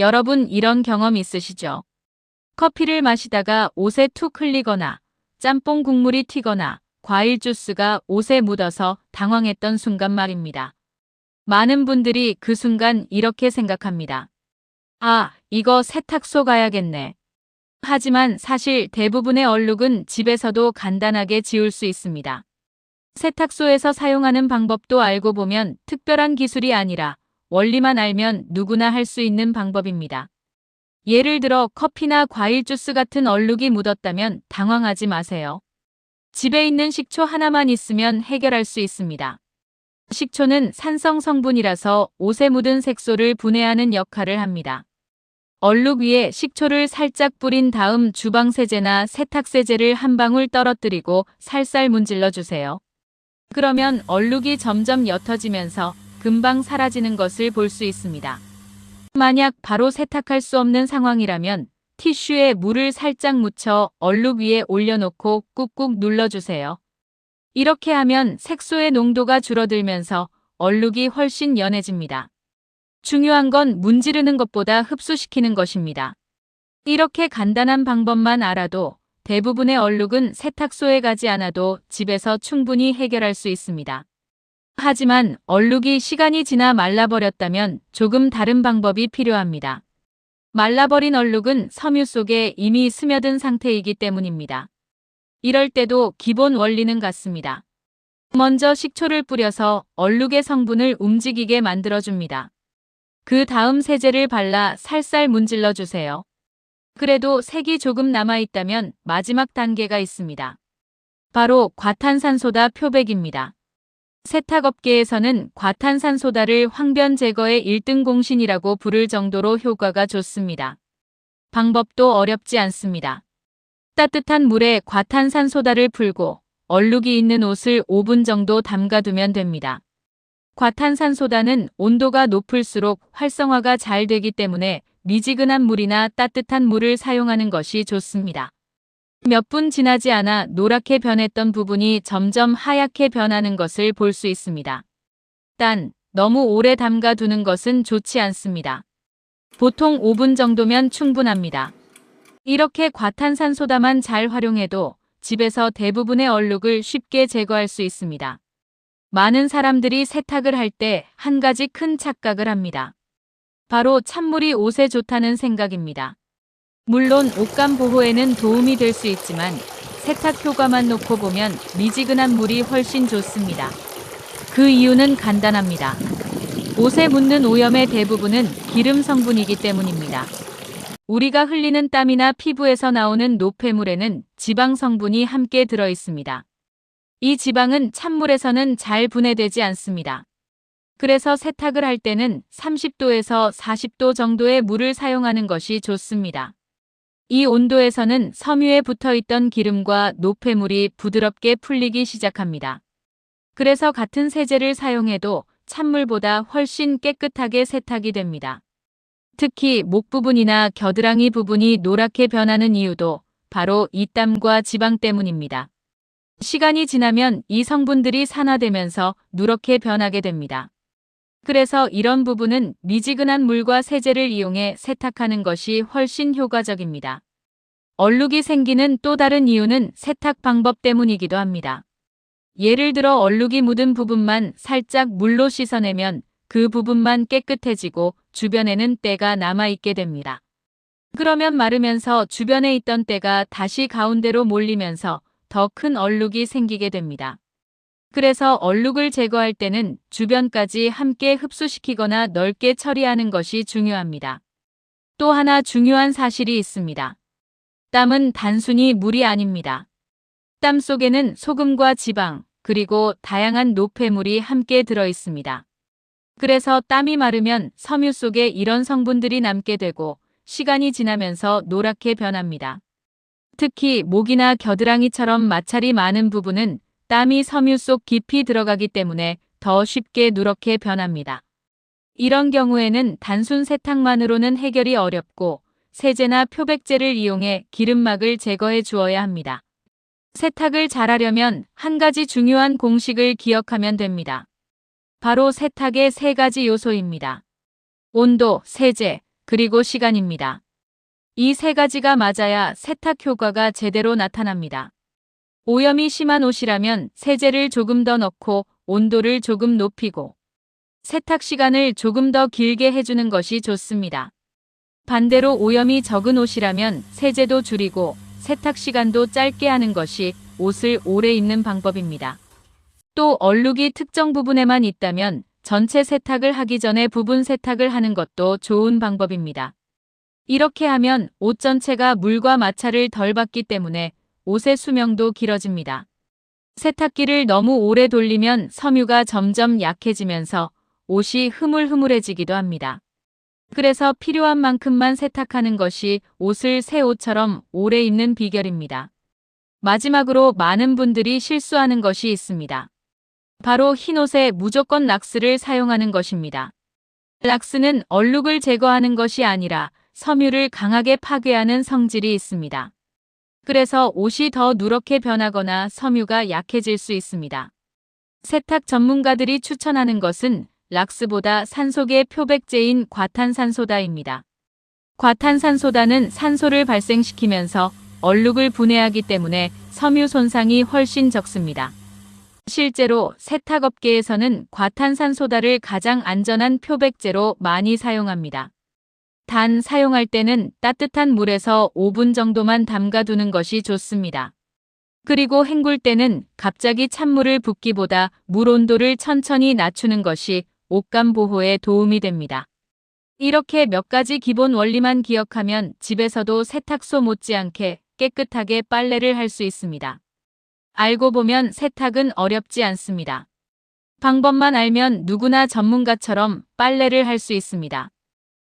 여러분 이런 경험 있으시죠? 커피를 마시다가 옷에 툭 흘리거나 짬뽕 국물이 튀거나 과일 주스가 옷에 묻어서 당황했던 순간 말입니다. 많은 분들이 그 순간 이렇게 생각합니다. 아, 이거 세탁소 가야겠네. 하지만 사실 대부분의 얼룩은 집에서도 간단하게 지울 수 있습니다. 세탁소에서 사용하는 방법도 알고 보면 특별한 기술이 아니라 원리만 알면 누구나 할 수 있는 방법입니다. 예를 들어 커피나 과일 주스 같은 얼룩이 묻었다면 당황하지 마세요. 집에 있는 식초 하나만 있으면 해결할 수 있습니다. 식초는 산성 성분이라서 옷에 묻은 색소를 분해하는 역할을 합니다. 얼룩 위에 식초를 살짝 뿌린 다음 주방세제나 세탁세제를 한 방울 떨어뜨리고 살살 문질러 주세요. 그러면 얼룩이 점점 옅어지면서 금방 사라지는 것을 볼 수 있습니다. 만약 바로 세탁할 수 없는 상황이라면 티슈에 물을 살짝 묻혀 얼룩 위에 올려놓고 꾹꾹 눌러주세요. 이렇게 하면 색소의 농도가 줄어들면서 얼룩이 훨씬 연해집니다. 중요한 건 문지르는 것보다 흡수시키는 것입니다. 이렇게 간단한 방법만 알아도 대부분의 얼룩은 세탁소에 가지 않아도 집에서 충분히 해결할 수 있습니다. 하지만 얼룩이 시간이 지나 말라버렸다면 조금 다른 방법이 필요합니다. 말라버린 얼룩은 섬유 속에 이미 스며든 상태이기 때문입니다. 이럴 때도 기본 원리는 같습니다. 먼저 식초를 뿌려서 얼룩의 성분을 움직이게 만들어줍니다. 그 다음 세제를 발라 살살 문질러 주세요. 그래도 색이 조금 남아있다면 마지막 단계가 있습니다. 바로 과탄산소다 표백입니다. 세탁업계에서는 과탄산소다를 황변 제거의 1등 공신이라고 부를 정도로 효과가 좋습니다. 방법도 어렵지 않습니다. 따뜻한 물에 과탄산소다를 풀고 얼룩이 있는 옷을 5분 정도 담가두면 됩니다. 과탄산소다는 온도가 높을수록 활성화가 잘 되기 때문에 미지근한 물이나 따뜻한 물을 사용하는 것이 좋습니다. 몇 분 지나지 않아 노랗게 변했던 부분이 점점 하얗게 변하는 것을 볼 수 있습니다. 단, 너무 오래 담가두는 것은 좋지 않습니다. 보통 5분 정도면 충분합니다. 이렇게 과탄산소다만 잘 활용해도 집에서 대부분의 얼룩을 쉽게 제거할 수 있습니다. 많은 사람들이 세탁을 할 때 한 가지 큰 착각을 합니다. 바로 찬물이 옷에 좋다는 생각입니다. 물론 옷감 보호에는 도움이 될 수 있지만 세탁 효과만 놓고 보면 미지근한 물이 훨씬 좋습니다. 그 이유는 간단합니다. 옷에 묻는 오염의 대부분은 기름 성분이기 때문입니다. 우리가 흘리는 땀이나 피부에서 나오는 노폐물에는 지방 성분이 함께 들어 있습니다. 이 지방은 찬물에서는 잘 분해되지 않습니다. 그래서 세탁을 할 때는 30도에서 40도 정도의 물을 사용하는 것이 좋습니다. 이 온도에서는 섬유에 붙어있던 기름과 노폐물이 부드럽게 풀리기 시작합니다. 그래서 같은 세제를 사용해도 찬물보다 훨씬 깨끗하게 세탁이 됩니다. 특히 목 부분이나 겨드랑이 부분이 노랗게 변하는 이유도 바로 이 땀과 지방 때문입니다. 시간이 지나면 이 성분들이 산화되면서 누렇게 변하게 됩니다. 그래서 이런 부분은 미지근한 물과 세제를 이용해 세탁하는 것이 훨씬 효과적입니다. 얼룩이 생기는 또 다른 이유는 세탁 방법 때문이기도 합니다. 예를 들어 얼룩이 묻은 부분만 살짝 물로 씻어내면 그 부분만 깨끗해지고 주변에는 때가 남아있게 됩니다. 그러면 마르면서 주변에 있던 때가 다시 가운데로 몰리면서 더 큰 얼룩이 생기게 됩니다. 그래서 얼룩을 제거할 때는 주변까지 함께 흡수시키거나 넓게 처리하는 것이 중요합니다. 또 하나 중요한 사실이 있습니다. 땀은 단순히 물이 아닙니다. 땀 속에는 소금과 지방, 그리고 다양한 노폐물이 함께 들어 있습니다. 그래서 땀이 마르면 섬유 속에 이런 성분들이 남게 되고 시간이 지나면서 노랗게 변합니다. 특히 목이나 겨드랑이처럼 마찰이 많은 부분은 땀이 섬유 속 깊이 들어가기 때문에 더 쉽게 누렇게 변합니다. 이런 경우에는 단순 세탁만으로는 해결이 어렵고 세제나 표백제를 이용해 기름막을 제거해 주어야 합니다. 세탁을 잘하려면 한 가지 중요한 공식을 기억하면 됩니다. 바로 세탁의 세 가지 요소입니다. 온도, 세제, 그리고 시간입니다. 이 세 가지가 맞아야 세탁 효과가 제대로 나타납니다. 오염이 심한 옷이라면 세제를 조금 더 넣고 온도를 조금 높이고 세탁 시간을 조금 더 길게 해주는 것이 좋습니다. 반대로 오염이 적은 옷이라면 세제도 줄이고 세탁 시간도 짧게 하는 것이 옷을 오래 입는 방법입니다. 또 얼룩이 특정 부분에만 있다면 전체 세탁을 하기 전에 부분 세탁을 하는 것도 좋은 방법입니다. 이렇게 하면 옷 전체가 물과 마찰을 덜 받기 때문에 옷의 수명도 길어집니다. 세탁기를 너무 오래 돌리면 섬유가 점점 약해지면서 옷이 흐물흐물해지기도 합니다. 그래서 필요한 만큼만 세탁하는 것이 옷을 새 옷처럼 오래 입는 비결입니다. 마지막으로 많은 분들이 실수하는 것이 있습니다. 바로 흰옷에 무조건 락스를 사용하는 것입니다. 락스는 얼룩을 제거하는 것이 아니라 섬유를 강하게 파괴하는 성질이 있습니다. 그래서 옷이 더 누렇게 변하거나 섬유가 약해질 수 있습니다. 세탁 전문가들이 추천하는 것은 락스보다 산소계 표백제인 과탄산소다입니다. 과탄산소다는 산소를 발생시키면서 얼룩을 분해하기 때문에 섬유 손상이 훨씬 적습니다. 실제로 세탁업계에서는 과탄산소다를 가장 안전한 표백제로 많이 사용합니다. 단 사용할 때는 따뜻한 물에서 5분 정도만 담가두는 것이 좋습니다. 그리고 헹굴 때는 갑자기 찬물을 붓기보다 물 온도를 천천히 낮추는 것이 옷감 보호에 도움이 됩니다. 이렇게 몇 가지 기본 원리만 기억하면 집에서도 세탁소 못지않게 깨끗하게 빨래를 할 수 있습니다. 알고 보면 세탁은 어렵지 않습니다. 방법만 알면 누구나 전문가처럼 빨래를 할 수 있습니다.